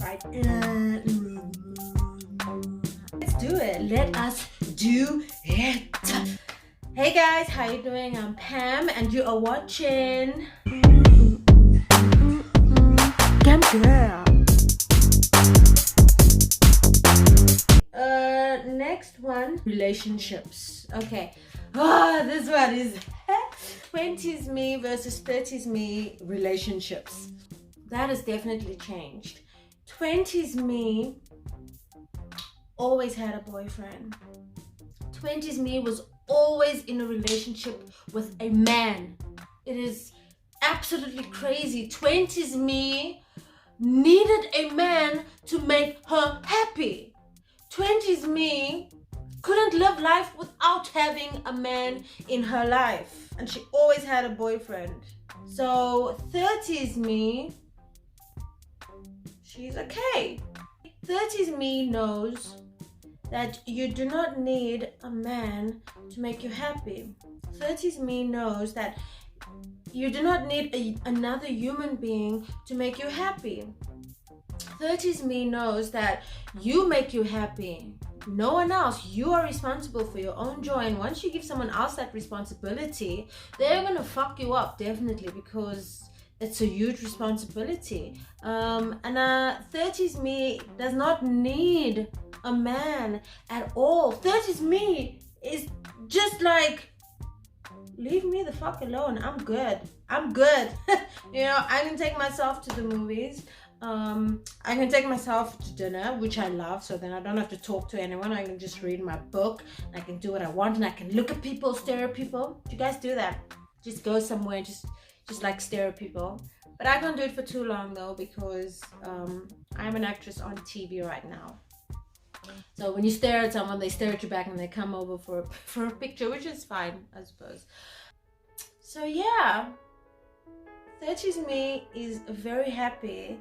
right? Let's do it. Let us do it. Hey guys, how you doing? I'm Pam and you are watching Cam Girl. Next one, relationships. Okay. This one is 20s me versus 30s me relationships. That has definitely changed. 20s me always had a boyfriend. 20s me was always in a relationship with a man. It is absolutely crazy. 20s me needed a man to make her happy. 20s me couldn't live life without having a man in her life, and she always had a boyfriend. So 30s me, she's okay. 30s me knows that you do not need a man to make you happy. 30s me knows that you do not need another human being to make you happy. 30s me knows that you make you happy, no one else. You are responsible for your own joy, and once you give someone else that responsibility, they're gonna fuck you up, definitely, because it's a huge responsibility. 30s me does not need a man at all. 30s me is just like, leave me the fuck alone. I'm good. You know, I can take myself to the movies. I can take myself to dinner, which I love, so then I don't have to talk to anyone. I can just read my book, and I can do what I want, and I can look at people, stare at people. Do you guys do that? Just go somewhere, just like stare at people. But I can't do it for too long though, because I'm an actress on TV right now. So when you stare at someone, they stare at you back and they come over for a picture, which is fine, I suppose. So yeah, 30s me is very happy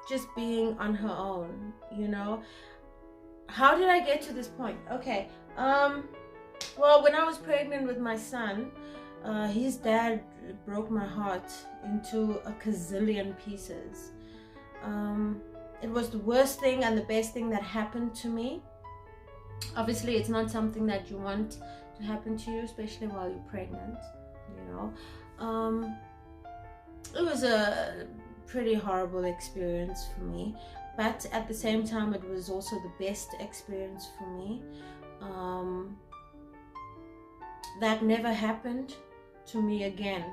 just being on her own, you know. How did I get to this point? Okay, well, when I was pregnant with my son, his dad broke my heart into a gazillion pieces. It was the worst thing and the best thing that happened to me. Obviously, it's not something that you want to happen to you, especially while you're pregnant, you know. It was a pretty horrible experience for me, but at the same time it was also the best experience for me. That never happened to me again,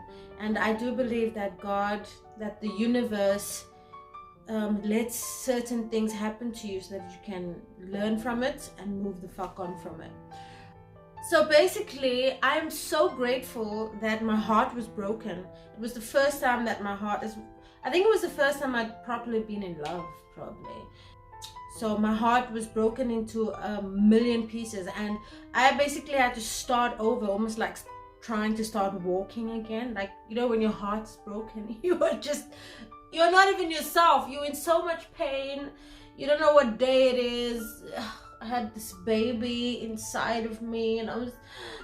and I do believe that God, that the universe lets certain things happen to you so that you can learn from it and move the fuck on from it. So basically, I am so grateful that my heart was broken. It was the first time that my heart I think it was the first time I'd properly been in love, probably. So my heart was broken into a million pieces, and I basically had to start over, almost like trying to start walking again. Like, you know, when your heart's broken, you're not even yourself. You're in so much pain. You don't know what day it is. I had this baby inside of me, and I was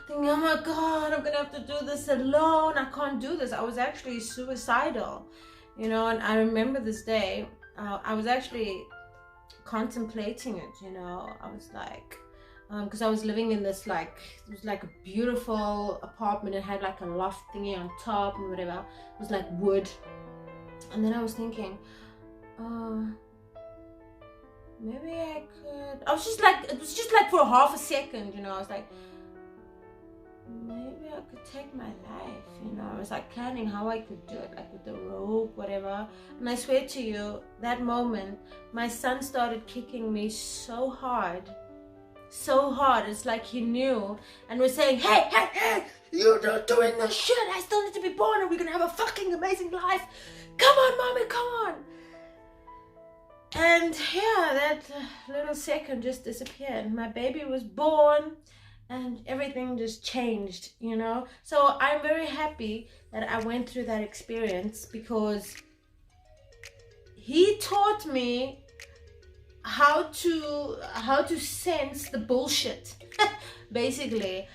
thinking, oh my God, I'm gonna have to do this alone. I can't do this. I was actually suicidal, you know. And I remember this day, I was actually contemplating it, you know. I was like, because I was living in this, like, it was like a beautiful apartment. It had like a loft thingy on top and whatever. It was like wood. And then I was thinking, maybe I could. I was just like, it was just like for half a second, you know. I was like, maybe I could take my life, you know. I was like planning how I could do it, like with the rope, whatever. And I swear to you, that moment, my son started kicking me so hard. It's like he knew and was saying, hey, you're not doing this shit. I still need to be born, and we're gonna have a fucking amazing life. Come on, mommy, come on. And yeah, that little second just disappeared. My baby was born, and everything just changed, you know. So I'm very happy that I went through that experience, because he taught me how to sense the bullshit basically,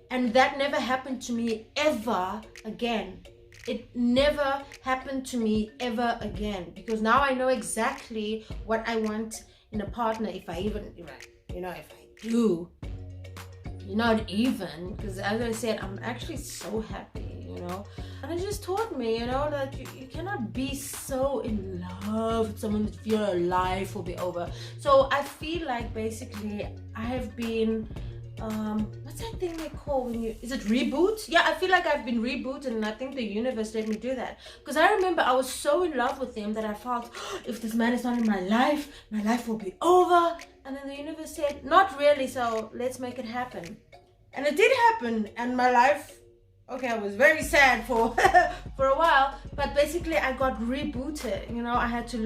and that never happened to me ever again. it never happened to me ever again, because now I know exactly what I want in a partner. If I do, not even, because as I said, I'm actually so happy, and it just taught me, that you cannot be so in love with someone that your life will be over. So I feel like basically I have been what's that thing they call is it reboot? Yeah, I feel like I've been rebooted, and I think the universe let me do that, because I remember I was so in love with him that I felt, if this man is not in my life will be over. And then the universe said, not really, so let's make it happen. And it did happen, and my life, okay, I was very sad for for a while, but basically I got rebooted. I had to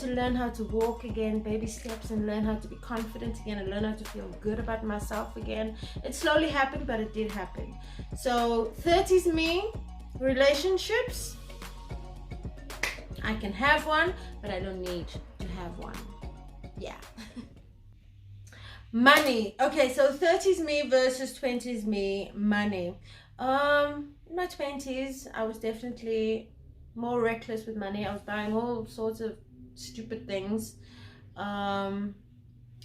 learn how to walk again, baby steps, and learn how to be confident again, and learn how to feel good about myself again. It slowly happened, but it did happen. So 30s me, relationships, I can have one, but I don't need to have one. Yeah. Money. Okay, so 30s me versus 20s me, money. In my 20s, I was definitely more reckless with money. I was buying all sorts of stupid things. And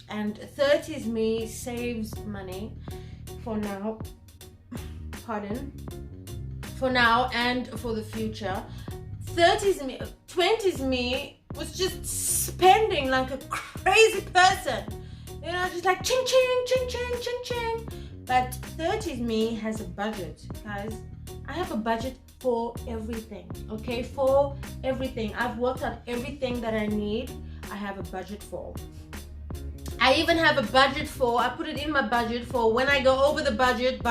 30s me saves money for now. Pardon. For now and for the future. 20s me was just spending like a crazy person. Just like ching ching, ching ching, ching ching. But 30s me has a budget, guys. I have a budget for everything, okay? For everything. I've worked out everything that I need. I have a budget for. I even have a budget for, I put it in my budget for when I go over the budget.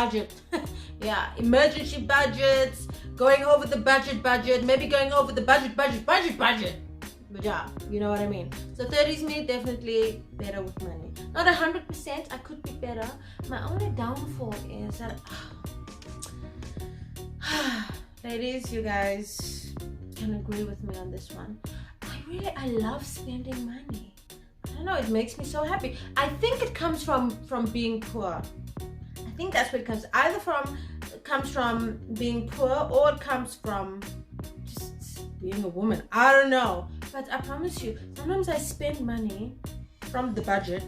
Yeah, emergency budgets, going over the budget, maybe going over the budget. But yeah, you know what I mean. So 30s me definitely better with money. Not 100%, I could be better. My only downfall is that, ladies, you guys can agree with me on this one. I love spending money. I don't know, it makes me so happy. I think it comes from being poor. I think that's what it comes. Either comes from being poor, or it comes from just being a woman. I don't know. But I promise you, sometimes I spend money from the budget.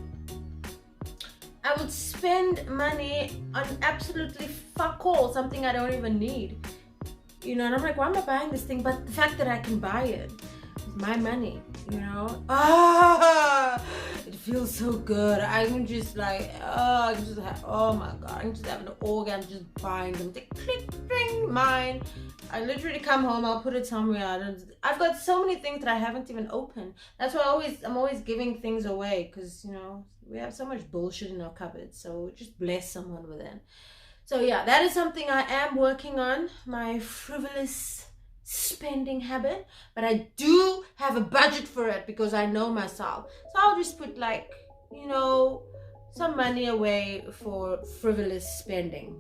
I would spend money on absolutely fuck all, something I don't even need. And I'm like, why am I buying this thing? But the fact that I can buy it with my money, it feels so good. I'm just like, oh my God, I'm just having an orgasm just buying them. They click, ring, mine. I literally come home, I'll put it somewhere. I've got so many things that I haven't even opened. That's why I'm always giving things away, because we have so much bullshit in our cupboards. So just bless someone with it. So yeah, that is something I am working on, my frivolous spending habit. But I do have a budget for it, because I know myself. So I'll just put some money away for frivolous spending.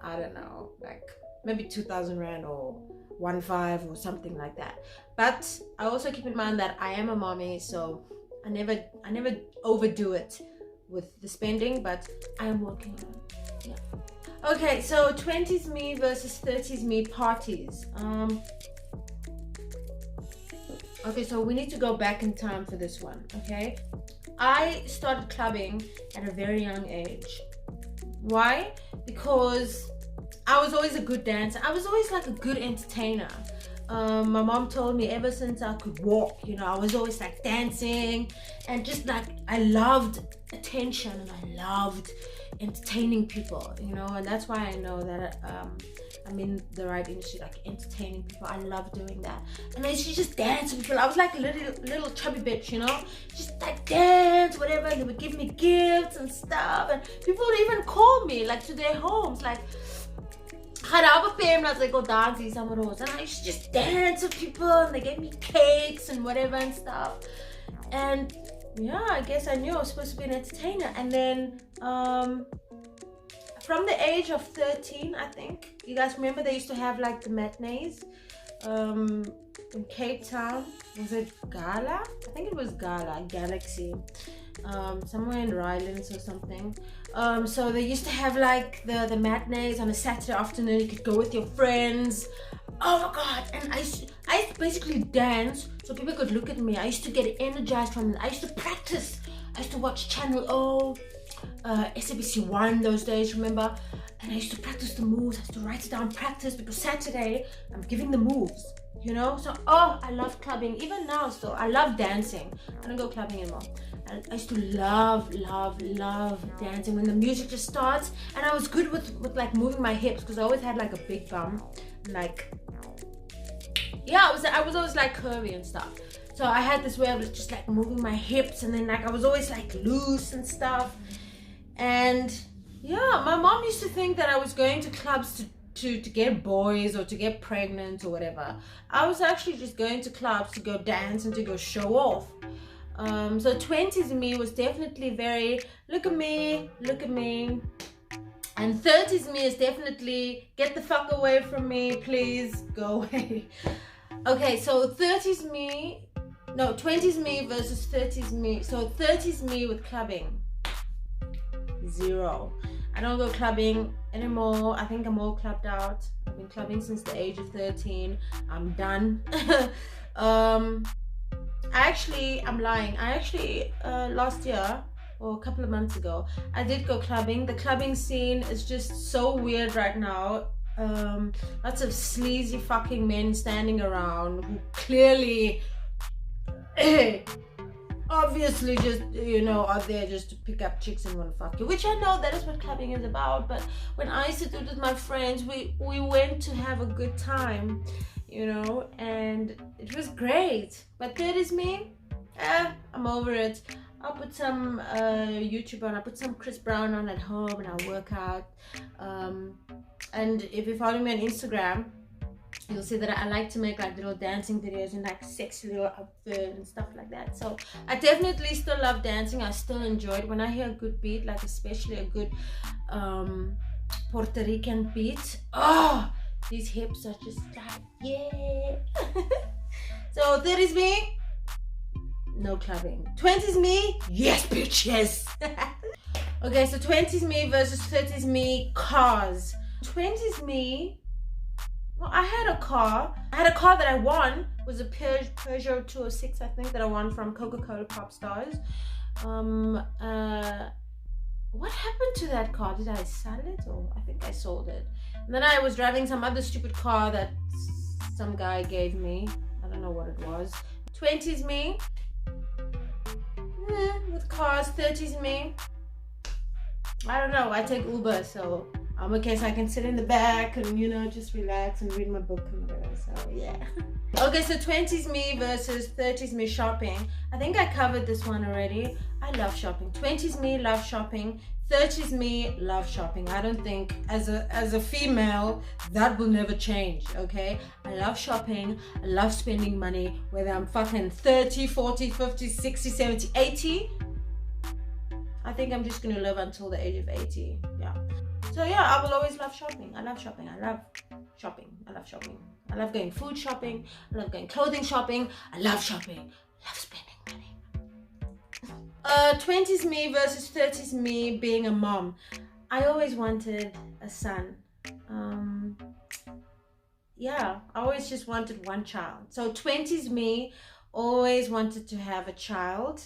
I don't know, like maybe 2,000 Rand or 1,500 or something like that. But I also keep in mind that I am a mommy, so I never overdo it with the spending, but I am working on it. Yeah. Okay, so 20s me versus 30s me parties. Okay, so we need to go back in time for this one, okay? I started clubbing at a very young age. Why? Because I was always a good dancer. I was always like a good entertainer. My mom told me ever since I could walk, I was always like dancing, and just like I loved attention, and I loved entertaining people, and that's why I know that I'm in the right industry, like entertaining people. I love doing that. And I used to just dance with people. I was like a little chubby bitch, just like dance, whatever, and they would give me gifts and stuff, and people would even call me like to their homes, like I go dancing somewhere else, and I used to just dance with people, and they gave me cakes and whatever and stuff. And yeah, I guess I knew I was supposed to be an entertainer. And then from the age of 13, I think, you guys remember they used to have like the matinees in Cape Town. Was it Gala? I think it was Galaxy. somewhere in Rylands or something. So they used to have like the matinees on a Saturday afternoon. You could go with your friends. Oh my god! And I used to basically dance so people could look at me. I used to get energized from it. I used to practice. I used to watch Channel O, SABC 1 those days, remember? And I used to practice the moves. I used to write it down, practice, because Saturday I'm giving the moves, you know? So, oh, I love clubbing. Even now still, I love dancing. I don't go clubbing anymore. I used to love dancing when the music just starts. And I was good with like moving my hips because I always had like a big bum. Like, yeah, I was always like curvy and stuff. So I had this way of just like moving my hips, and then like I was always like loose and stuff. And yeah, my mom used to think that I was going to clubs to get boys or to get pregnant or whatever. I was actually just going to clubs to go dance and to go show off. So 20s me was definitely very look at me, and 30s me is definitely get the fuck away from me, please go away. Okay, so 20s me versus 30s me. So 30s me with clubbing, 0. I don't go clubbing anymore. I think I'm all clubbed out. I've been clubbing since the age of 13. I'm done. I'm lying. I actually last year or a couple of months ago, I did go clubbing. The clubbing scene is just so weird right now. Lots of sleazy fucking men standing around who clearly obviously just, you know, are there just to pick up chicks and want to fuck you, which I know that is what clubbing is about. But when I used to do it with my friends, we went to have a good time, you know, and it was great. But that is me. I'm over it. I'll put some YouTube on. I'll put some Chris Brown on at home and I'll work out. And if you follow me on Instagram, you'll see that I like to make like little dancing videos and like sexy little outfit and stuff like that. So I definitely still love dancing. I still enjoy it when I hear a good beat, like especially a good Puerto Rican beat. Oh, these hips are just like, yeah. So 30s me, no clubbing. 20s me, yes bitch, yes. Okay, so 20s me versus 30s me, cars. 20s me, well, I had a car that I won. It was a Peugeot 206, I think, that I won from Coca-Cola Pop Stars. What happened to that car? Did I sell it? Or I think I sold it. And then I was driving some other stupid car that some guy gave me. I don't know what it was. 20s me, with cars. 30s me, I don't know. I take Uber, so in case I can sit in the back and, you know, just relax and read my book and whatever. So yeah. Okay, so 20s me versus 30s me shopping. I think I covered this one already. I love shopping. 20s me love shopping. 30s me love shopping. I don't think as a female that will never change. Okay, I love shopping. I love spending money, whether I'm fucking 30, 40, 50, 60, 70, 80. I think I'm just gonna live until the age of 80. Yeah. So yeah, I will always love shopping. I love shopping. I love shopping. I love shopping. I love going food shopping. I love going clothing shopping. I love shopping. I love spending money. 20s me versus 30s me being a mom. I always wanted a son. Yeah, I always just wanted one child. So 20s me always wanted to have a child.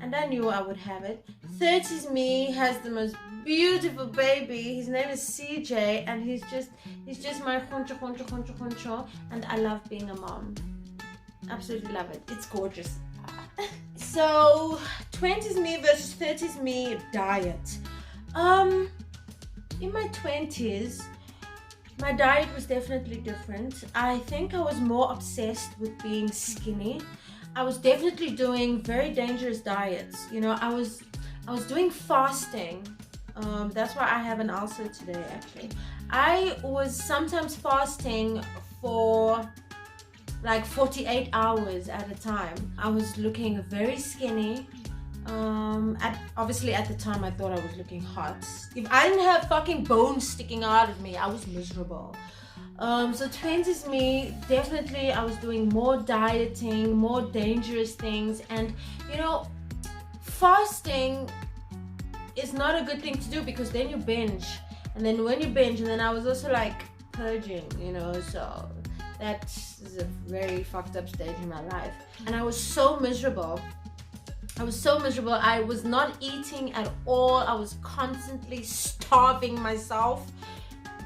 And I knew I would have it. 30s me has the most beautiful baby. His name is CJ, and he's just my honcho, and I love being a mom. Absolutely love it. It's gorgeous. So 20s me versus 30s me diet. In my 20s, my diet was definitely different. I think I was more obsessed with being skinny. I was definitely doing very dangerous diets. You know, I was doing fasting. That's why I have an ulcer today, actually. I was sometimes fasting for like 48 hours at a time. I was looking very skinny. Obviously at the time I thought I was looking hot. If I didn't have fucking bones sticking out of me, I was miserable. So 20s me, definitely I was doing more dieting, more dangerous things, and you know, fasting is not a good thing to do because then you binge, and then when you binge, and then I was also like purging, you know, so that is a very fucked up stage in my life, and I was so miserable. I was not eating at all. I was constantly starving myself.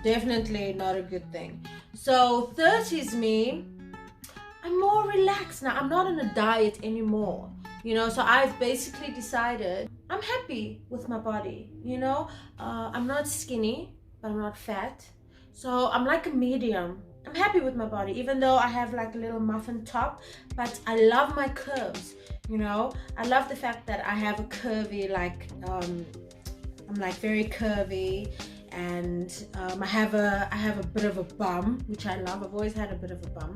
Definitely not a good thing. So 30s me, I'm more relaxed now. I'm not on a diet anymore, you know, so I've basically decided I'm happy with my body, you know. I'm not skinny, but I'm not fat, so I'm like a medium. I'm happy with my body, even though I have like a little muffin top, but I love my curves, you know. I love the fact that I have a curvy, like I'm like very curvy, and I have a bit of a bum, which I love. I've always had a bit of a bum.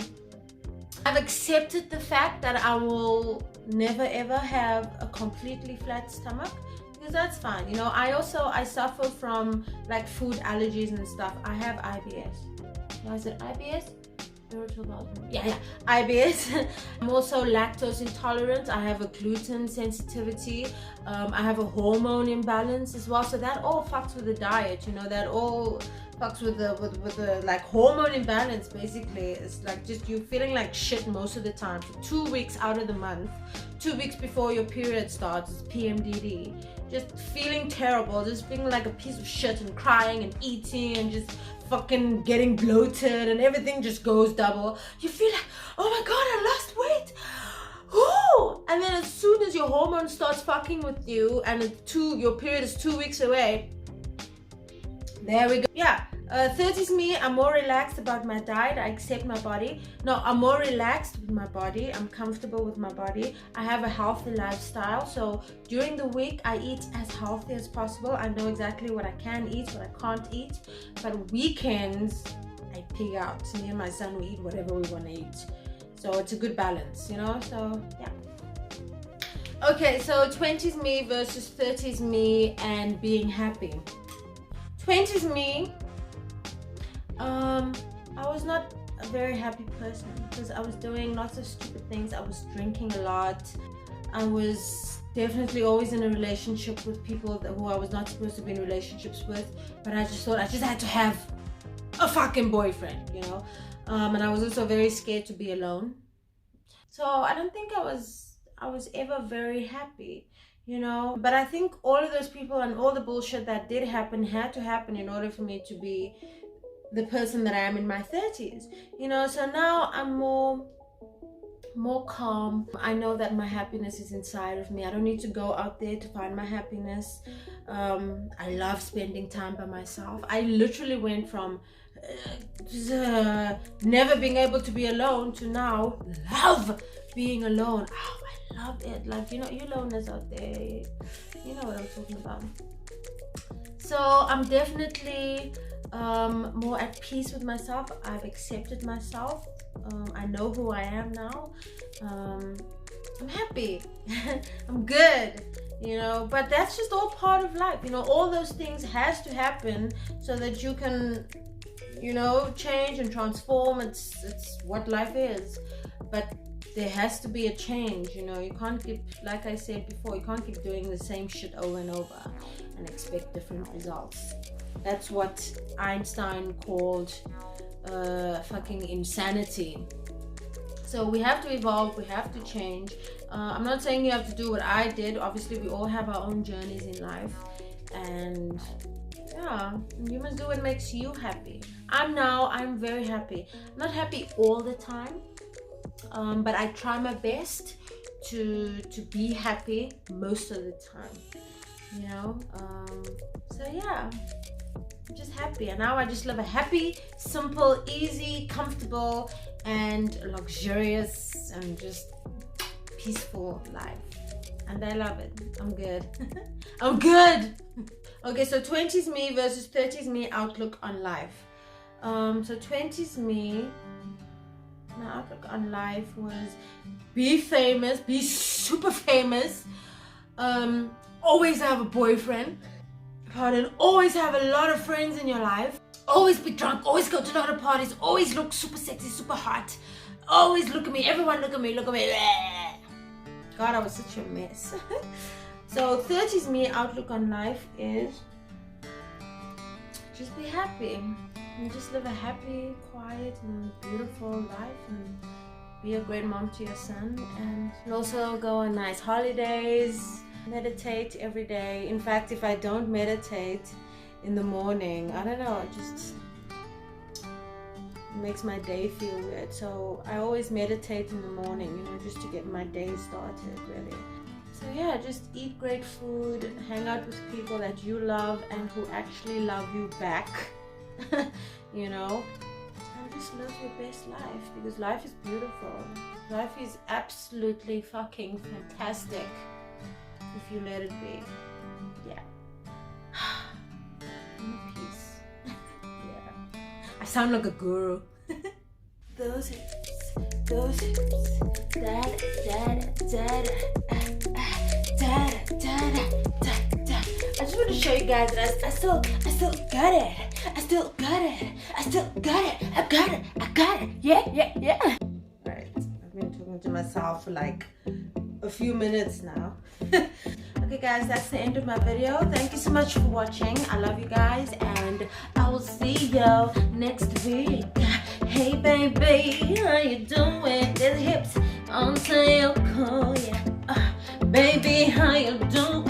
I've accepted the fact that I will never ever have a completely flat stomach, because that's fine, you know. I suffer from like food allergies and stuff. I have IBS. Is it IBS? Yeah, IBS. I'm also lactose intolerant. I have a gluten sensitivity. I have a hormone imbalance as well. So that all fucks with the diet, you know. That all fucks with the like hormone imbalance. Basically, it's like just you feeling like shit most of the time for 2 weeks out of the month. 2 weeks before your period starts, it's PMDD. Just feeling terrible, just feeling like a piece of shit, and crying and eating and just fucking getting bloated, and everything just goes double. You feel like, oh my god, I lost weight. Ooh! And then as soon as your hormone starts fucking with you, and your period is 2 weeks away, there we go. Yeah, 30s me, I'm more relaxed about my diet. I accept my body. No, I'm more relaxed with my body. I'm comfortable with my body. I have a healthy lifestyle. So during the week, I eat as healthy as possible. I know exactly what I can eat, what I can't eat. But weekends, I pig out. Me and my son, we eat whatever we want to eat. So it's a good balance, you know? So, yeah. Okay, so 20s me versus 30s me and being happy. 20s me, I was not a very happy person because I was doing lots of stupid things. I was drinking a lot. I was definitely always in a relationship with people who I was not supposed to be in relationships with, but I just thought I just had to have a fucking boyfriend, you know. And I was also very scared to be alone. So I don't think I was ever very happy, you know. But I think all of those people and all the bullshit that did happen had to happen in order for me to be the person that I am in my 30s, you know. So now I'm more calm. I know that my happiness is inside of me. I don't need to go out there to find my happiness. I love spending time by myself. I literally went from never being able to be alone to now love being alone. Oh, I love it. Like, you know, you loners out there, you know what I'm talking about. So I'm definitely more at peace with myself. I've accepted myself. I know who I am now. I'm happy. I'm good, you know. But that's just all part of life, you know. All those things has to happen so that you can, you know, change and transform. It's what life is. But there has to be a change, you know. You can't keep, like I said before, you can't keep doing the same shit over and over and expect different results. That's what Einstein called fucking insanity. So we have to evolve, we have to change. I'm not saying you have to do what I did. Obviously, we all have our own journeys in life, and yeah, you must do what makes you happy. I'm very happy. I'm not happy all the time, but I try my best to be happy most of the time, you know. So yeah, I'm just happy, and now I just live a happy, simple, easy, comfortable, and luxurious and just peaceful life, and I love it. I'm good. I'm good. Okay, so 20s me versus 30s me outlook on life. So 20s me, my outlook on life was be famous, be super famous, always have a boyfriend, always have a lot of friends in your life, always be drunk, always go to a lot of parties, always look super sexy, super hot, always look at me, everyone look at me. God, I was such a mess. So 30s me outlook on life is just be happy and just live a happy, quiet and beautiful life, and be a great mom to your son, and also go on nice holidays, meditate every day. In fact, if I don't meditate in the morning, I don't know, it just makes my day feel weird. So I always meditate in the morning, you know, just to get my day started really. So yeah, just eat great food, hang out with people that you love and who actually love you back. You know, and just live your best life, because life is beautiful. Life is absolutely fucking fantastic if you let it be. Yeah. Peace. Yeah. I sound like a guru. Those hips, I just want to show you guys that I still got it. I still got it. I got it. Yeah. Right. I've been talking to myself for like a few minutes now. Okay guys, that's the end of my video. Thank you so much for watching. I love you guys, and I will see you next week. Hey baby, how you doing? There's hips on your core, yeah. Baby, how you doing?